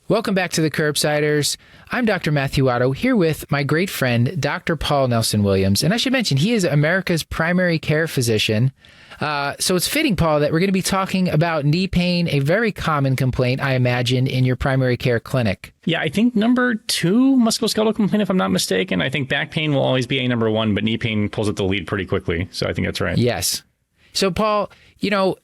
Welcome back to the Curbsiders. I'm Dr. Matthew Watto, here with my great friend, Dr. Paul Nelson Williams. And I should mention, he is America's primary care physician. So it's fitting, Paul, that we're going to be talking about knee pain, a very common complaint, I imagine, in your primary care clinic. Yeah, I think number 2 musculoskeletal complaint, if I'm not mistaken. I think back pain will always be a number 1, but knee pain pulls up the lead pretty quickly. So I think that's right. Yes. So, Paul, you know,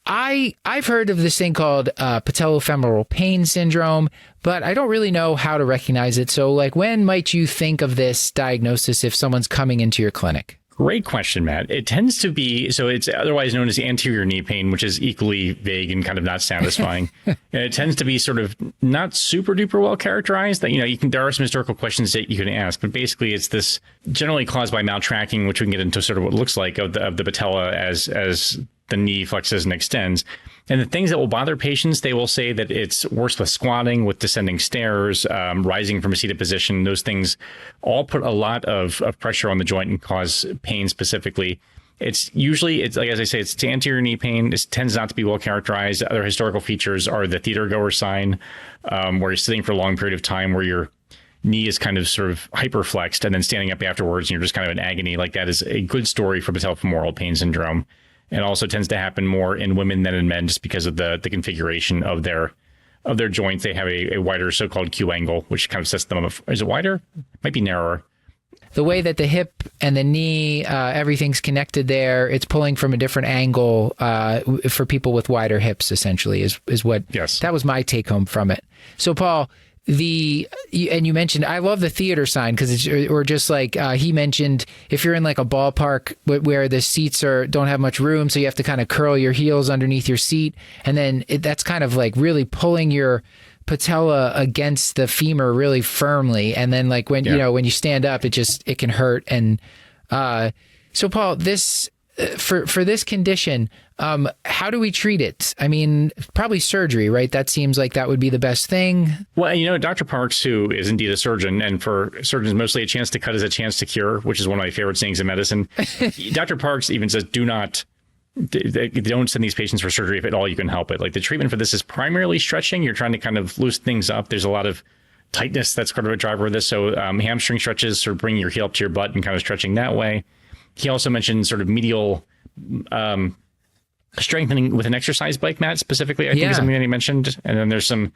I've heard of this thing called patellofemoral pain syndrome, but I don't really know how to recognize it. So, like, when might you think of this diagnosis if someone's coming into your clinic? Great question, Matt. It tends to be, so it's otherwise known as the anterior knee pain, which is equally vague and kind of not satisfying. And it tends to be sort of not super duper well characterized. That, you know, there are some historical questions that you can ask, but basically it's this generally caused by maltracking, which we can get into sort of what it looks like of the patella as the knee flexes and extends. And the things that will bother patients, they will say that it's worse with squatting, with descending stairs, rising from a seated position. Those things all put a lot of pressure on the joint and cause pain specifically. It's like, as I say, it's anterior knee pain. It tends not to be well characterized. Other historical features are the theater goer sign, where you're sitting for a long period of time, where your knee is kind of sort of hyperflexed and then standing up afterwards, and you're just kind of in agony. Like, that is a good story for patellofemoral pain syndrome. It also tends to happen more in women than in men, just because of the configuration of their joints. They have a wider so-called Q angle, which kind of sets them up. Is it wider? Might be narrower. The way that the hip and the knee, everything's connected there, it's pulling from a different angle for people with wider hips, essentially, is what. Yes. That was my take home from it. So, Paul, and you mentioned, I love the theater sign, because it's, or just like he mentioned, if you're in like a ballpark where the seats don't have much room, so you have to kind of curl your heels underneath your seat, and then that's kind of like really pulling your patella against the femur really firmly, and then like when when you stand up, it can hurt. And so, Paul, this for this condition, how do we treat it? I mean, probably surgery, right? That seems like that would be the best thing. Well, you know, Dr. Parks, who is indeed a surgeon, and for surgeons, mostly a chance to cut is a chance to cure, which is one of my favorite sayings in medicine. Dr. Parks even says, don't send these patients for surgery if at all you can help it. Like, the treatment for this is primarily stretching. You're trying to kind of loosen things up. There's a lot of tightness that's kind of a driver of this. So hamstring stretches, sort of bringing your heel up to your butt and kind of stretching that way. He also mentioned sort of medial strengthening with an exercise bike mat specifically, I think is something that he mentioned. And then there's some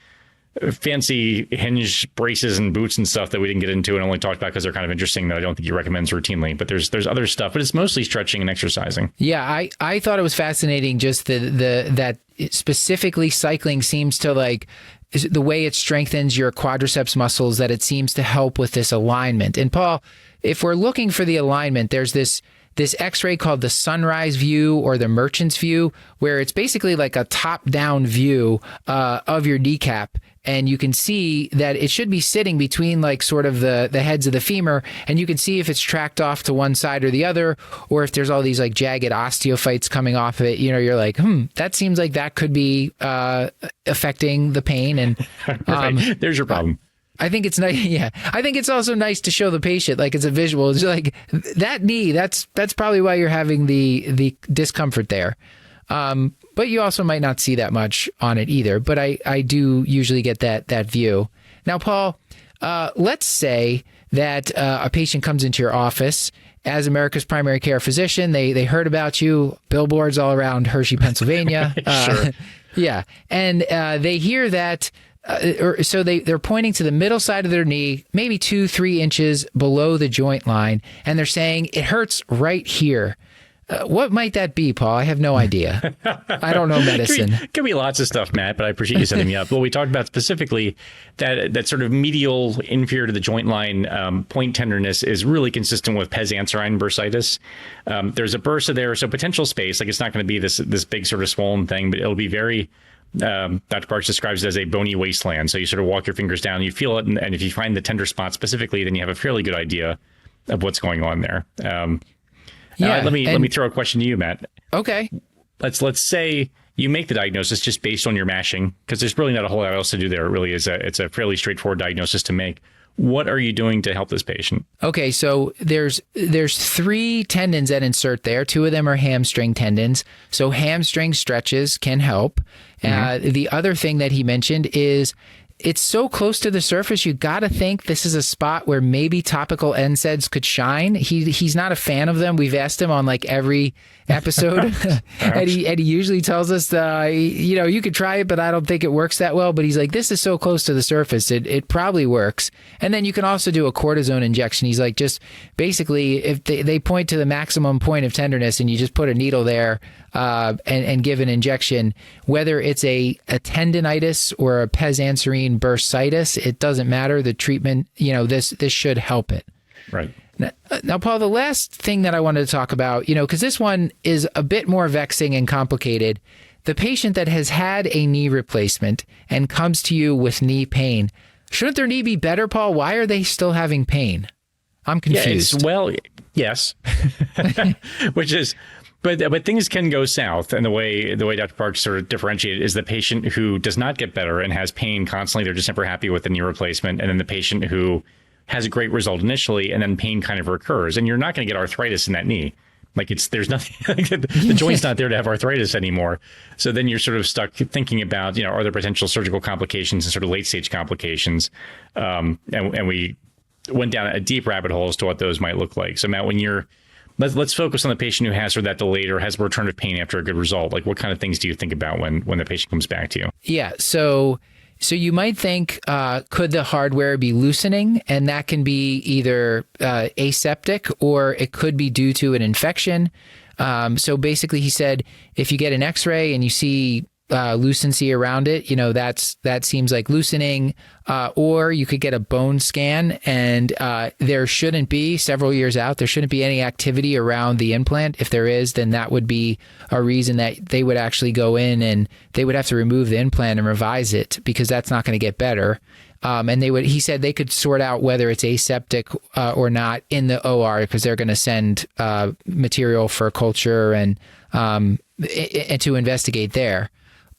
fancy hinge braces and boots and stuff that we didn't get into and only talked about because they're kind of interesting, that I don't think he recommends routinely. But there's other stuff, but it's mostly stretching and exercising. Yeah, I thought it was fascinating just that specifically cycling seems to, like, the way it strengthens your quadriceps muscles, that it seems to help with this alignment. And Paul, if we're looking for the alignment, there's this x-ray called the sunrise view or the merchant's view, where it's basically like a top-down view of your kneecap. And you can see that it should be sitting between, like, sort of the heads of the femur, and you can see if it's tracked off to one side or the other, or if there's all these like jagged osteophytes coming off of it. You know, you're like, that seems like that could be affecting the pain. And right. There's your problem. I think it's nice. Yeah, I think it's also nice to show the patient, like, it's a visual. It's like that knee. That's probably why you're having the discomfort there. But you also might not see that much on it either. But I do usually get that view. Now, Paul, let's say that a patient comes into your office as America's primary care physician. They heard about you, billboards all around Hershey, Pennsylvania. Sure. Yeah, and they hear that. So they're pointing to the middle side of their knee, maybe 2-3 inches below the joint line, and they're saying it hurts right here. What might that be, Paul? I have no idea. I don't know medicine. Could be lots of stuff, Matt, but I appreciate you setting me up. Well, we talked about specifically that sort of medial inferior to the joint line point tenderness is really consistent with pes anserine bursitis. There's a bursa there, so potential space. Like, it's not going to be this big sort of swollen thing, but it'll be very... Dr. Parks describes it as a bony wasteland. So you sort of walk your fingers down, you feel it, and if you find the tender spot specifically, then you have a fairly good idea of what's going on there. Let me throw a question to you, Matt. Okay. Let's say you make the diagnosis just based on your mashing, because there's really not a whole lot else to do there. It really is it's a fairly straightforward diagnosis to make. What are you doing to help this patient? Okay, so there's 3 tendons that insert there. 2 of them are hamstring tendons. So hamstring stretches can help. The other thing that he mentioned is it's so close to the surface. You got to think this is a spot where maybe topical NSAIDs could shine. He's not a fan of them. We've asked him on like every episode, and he usually tells us, you could try it, but I don't think it works that well. But he's like, this is so close to the surface, it probably works. And then you can also do a cortisone injection. He's like, just basically, if they point to the maximum point of tenderness, and you just put a needle there and give an injection, whether it's a tendinitis or a pes anserine bursitis, it doesn't matter. The treatment, this should help it. Right. Now, Paul, the last thing that I wanted to talk about, because this one is a bit more vexing and complicated. The patient that has had a knee replacement and comes to you with knee pain, shouldn't their knee be better, Paul? Why are they still having pain? I'm confused. Yes. Which is, but things can go south. And the way Dr. Parks sort of differentiated is the patient who does not get better and has pain constantly. They're just never happy with the knee replacement. And then the patient who has a great result initially, and then pain kind of recurs. And you're not going to get arthritis in that knee. Like there's nothing, the joint's not there to have arthritis anymore. So then you're sort of stuck thinking about, are there potential surgical complications and sort of late stage complications? And we went down a deep rabbit hole as to what those might look like. So Matt, let's focus on the patient who has sort of that delayed or has a return of pain after a good result. Like what kind of things do you think about when the patient comes back to you? Yeah. So you might think, could the hardware be loosening? And that can be either aseptic, or it could be due to an infection. So basically, he said, if you get an X-ray and you see lucency around it, that seems like loosening. Or you could get a bone scan, and there shouldn't be, several years out, there shouldn't be any activity around the implant. If there is, then that would be a reason that they would actually go in and they would have to remove the implant and revise it, because that's not going to get better. And he said they could sort out whether it's aseptic or not in the OR, because they're going to send material for culture and to investigate there.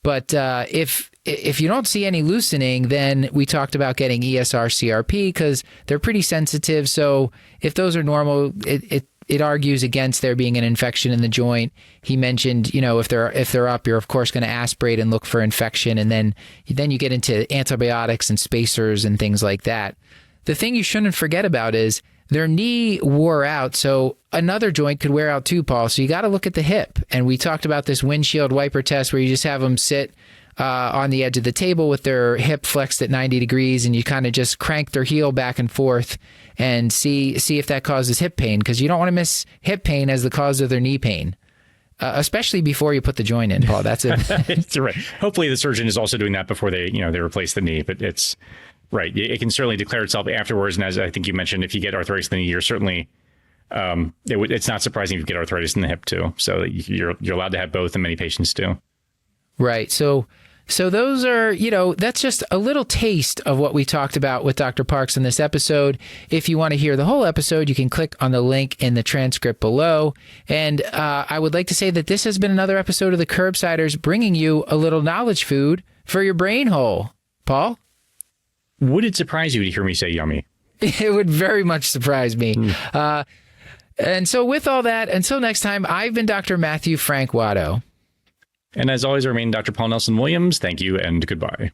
But if you don't see any loosening, then we talked about getting ESR CRP, because they're pretty sensitive. So if those are normal, it argues against there being an infection in the joint. He mentioned, if they're up, you're of course going to aspirate and look for infection, and then you get into antibiotics and spacers and things like that. The thing you shouldn't forget about is their knee wore out, so another joint could wear out too, Paul. So you got to look at the hip. And we talked about this windshield wiper test where you just have them sit on the edge of the table with their hip flexed at 90 degrees, and you kind of just crank their heel back and forth and see if that causes hip pain, because you don't want to miss hip pain as the cause of their knee pain, especially before you put the joint in, Paul. That's it. That's right. Hopefully the surgeon is also doing that before they replace the knee, but it's right. It can certainly declare itself afterwards. And as I think you mentioned, if you get arthritis in the knee, you're certainly, it's not surprising if you get arthritis in the hip too. So you're allowed to have both, and many patients do. Right. So those are, that's just a little taste of what we talked about with Dr. Parks in this episode. If you want to hear the whole episode, you can click on the link in the transcript below. And I would like to say that this has been another episode of the Curbsiders, bringing you a little knowledge food for your brain hole. Paul? Would it surprise you to hear me say yummy? It would very much surprise me. And so with all that, until next time, I've been Dr. Matthew Frank Watto. And as always, I remain Dr. Paul Nelson Williams. Thank you and goodbye.